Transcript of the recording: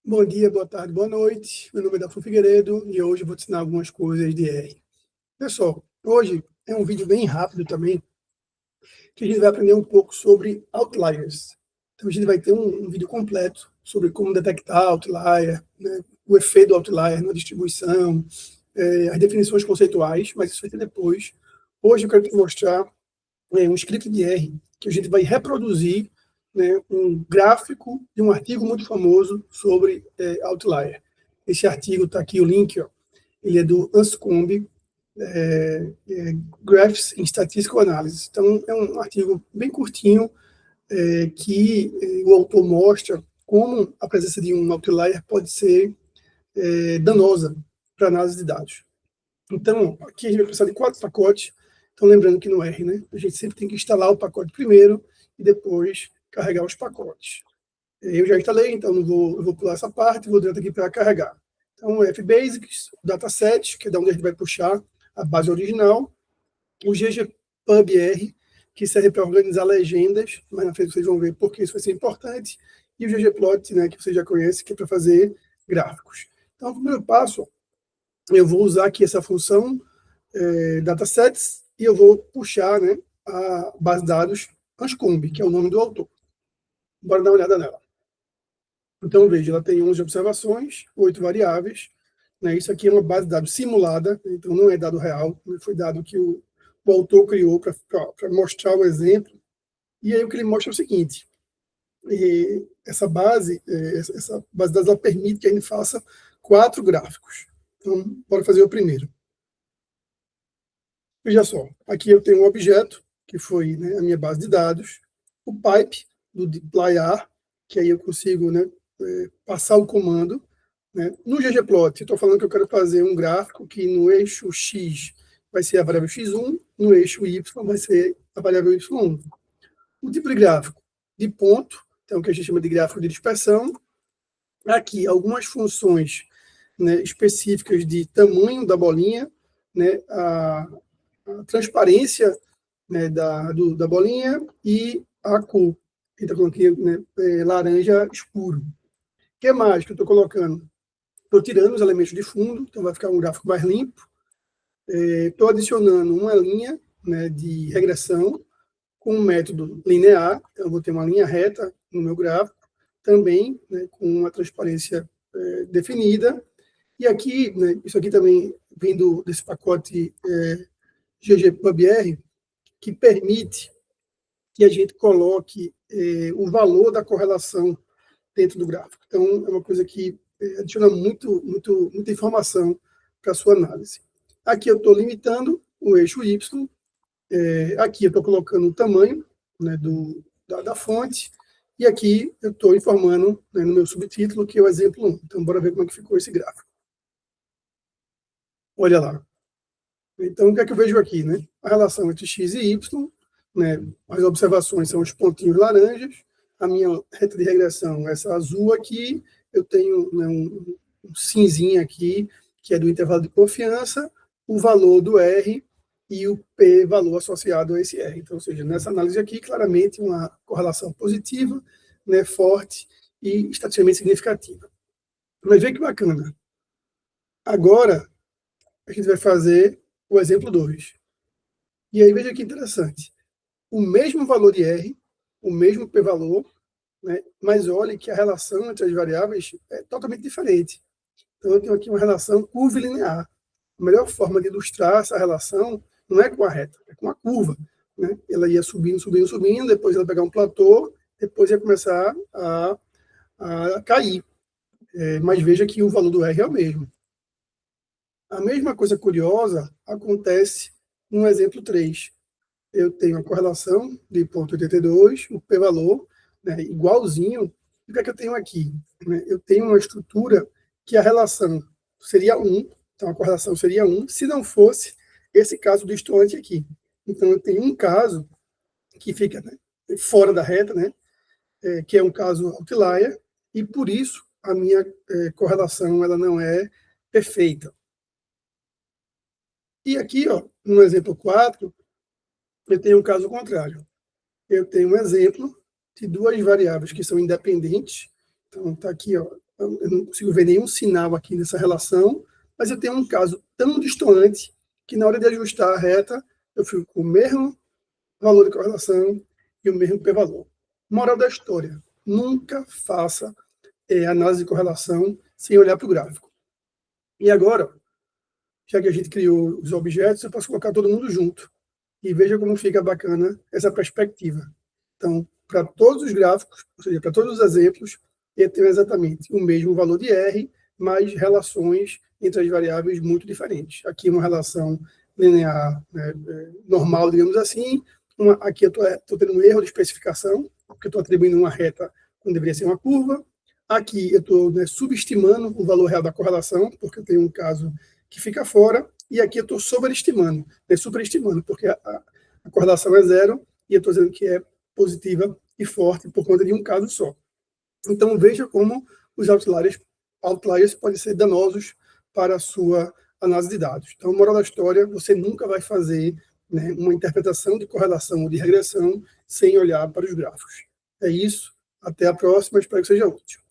Bom dia, boa tarde, boa noite. Meu nome é Dafo Figueiredo e hoje eu vou te ensinar algumas coisas de R. Pessoal, hoje é um vídeo bem rápido também, que a gente vai aprender um pouco sobre outliers. Então a gente vai ter um vídeo completo sobre como detectar outlier, né, o efeito do outlier na distribuição, as definições conceituais, mas isso vai ter depois. Hoje eu quero te mostrar um script de R que a gente vai reproduzir, né, um gráfico de um artigo muito famoso sobre outlier. Esse artigo está aqui, o link, ó, ele é do Anscombe, Graphs in Statistical Analysis. Então, é um artigo bem curtinho, que o autor mostra como a presença de um outlier pode ser danosa para análise de dados. Então, aqui a gente vai precisar de 4 pacotes. Então, lembrando que no R, né, a gente sempre tem que instalar o pacote primeiro e depois carregar os pacotes. Eu já instalei, então eu vou pular essa parte e vou direto aqui para carregar. Então, o FBasics, o dataset, que é da onde a gente vai puxar a base original, o ggpub-r, que serve para organizar legendas, mas na frente vocês vão ver porque isso vai ser importante, e o ggplot, né, que vocês já conhecem, que é para fazer gráficos. Então, o primeiro passo, eu vou usar aqui essa função datasets e eu vou puxar, né, a base de dados Anscombe, que é o nome do autor. Bora dar uma olhada nela. Então, veja, ela tem 11 observações, 8 variáveis. Né, isso aqui é uma base de dados simulada, então não é dado real, foi dado que o autor criou para mostrar o exemplo. E aí o que ele mostra é o seguinte: essa base de dados ela permite que a gente faça 4 gráficos. Então, bora fazer o primeiro. Veja só, aqui eu tenho um objeto, que foi, né, a minha base de dados, o pipe do dplyr, que aí eu consigo, né, passar o comando. Né. No ggplot, estou falando que eu quero fazer um gráfico que no eixo x vai ser a variável x1, no eixo y vai ser a variável y1. O tipo de gráfico de ponto, então que a gente chama de gráfico de dispersão. Aqui, algumas funções, né, específicas de tamanho da bolinha, né, a transparência, né, da bolinha e a cor. Ele está colocando aqui, né, laranja escuro. O que mais que eu estou colocando? Estou tirando os elementos de fundo, então vai ficar um gráfico mais limpo. Estou adicionando uma linha, né, de regressão com um método linear, então eu vou ter uma linha reta no meu gráfico, também, né, com uma transparência definida. E aqui, né, isso aqui também vem desse pacote ggpub-r, que permite que a gente coloque o valor da correlação dentro do gráfico. Então, é uma coisa que adiciona muita informação para a sua análise. Aqui eu estou limitando o eixo Y, aqui eu estou colocando o tamanho, né, da fonte, e aqui eu estou informando, né, no meu subtítulo, que é o exemplo 1. Então, bora ver como é que ficou esse gráfico. Olha lá. Então, o que é que eu vejo aqui? Né? A relação entre x e y, né? As observações são os pontinhos laranjas, a minha reta de regressão é essa azul aqui, eu tenho, né, um cinzinha aqui, que é do intervalo de confiança, o valor do R e o P, valor associado a esse R. Então, ou seja, nessa análise aqui, claramente uma correlação positiva, né, forte e estatisticamente significativa. Mas veja que bacana. Agora, a gente vai fazer o exemplo 2. E aí, veja que interessante. O mesmo valor de R, o mesmo p-valor, né, mas olhe que a relação entre as variáveis é totalmente diferente. Então, eu tenho aqui uma relação curvilinear. A melhor forma de ilustrar essa relação não é com a reta, é com a curva. Né? Ela ia subindo, subindo, subindo, depois ela pegar um platô, depois ia começar a cair. Mas veja que o valor do R é o mesmo. A mesma coisa curiosa acontece no exemplo 3. Eu tenho a correlação de 0,82, o p-valor, né, igualzinho. E o que é que eu tenho aqui? Né? Eu tenho uma estrutura que a relação seria 1, então a correlação seria 1, se não fosse esse caso distante aqui. Então, eu tenho um caso que fica, né, fora da reta, né, que é um caso outlier, e por isso a minha correlação ela não é perfeita. E aqui, ó, no exemplo 4, eu tenho um caso contrário. Eu tenho um exemplo de duas variáveis que são independentes. Então, está aqui, ó, eu não consigo ver nenhum sinal aqui nessa relação, mas eu tenho um caso tão distante que na hora de ajustar a reta, eu fico com o mesmo valor de correlação e o mesmo p-valor. Moral da história, nunca faça análise de correlação sem olhar para o gráfico. E agora, já que a gente criou os objetos, eu posso colocar todo mundo junto. E veja como fica bacana essa perspectiva. Então, para todos os gráficos, ou seja, para todos os exemplos, eu tenho exatamente o mesmo valor de R, mas relações entre as variáveis muito diferentes. Aqui uma relação linear, né, normal, digamos assim. Aqui eu estou tendo um erro de especificação, porque eu estou atribuindo uma reta quando deveria ser uma curva. Aqui eu estou, né, subestimando o valor real da correlação, porque eu tenho um caso que fica fora, e aqui eu estou sobreestimando, né, superestimando, porque a correlação é zero, e eu estou dizendo que é positiva e forte por conta de um caso só. Então, veja como os outliers podem ser danosos para a sua análise de dados. Então, moral da história, você nunca vai fazer, né, uma interpretação de correlação ou de regressão sem olhar para os gráficos. É isso, até a próxima, espero que seja útil.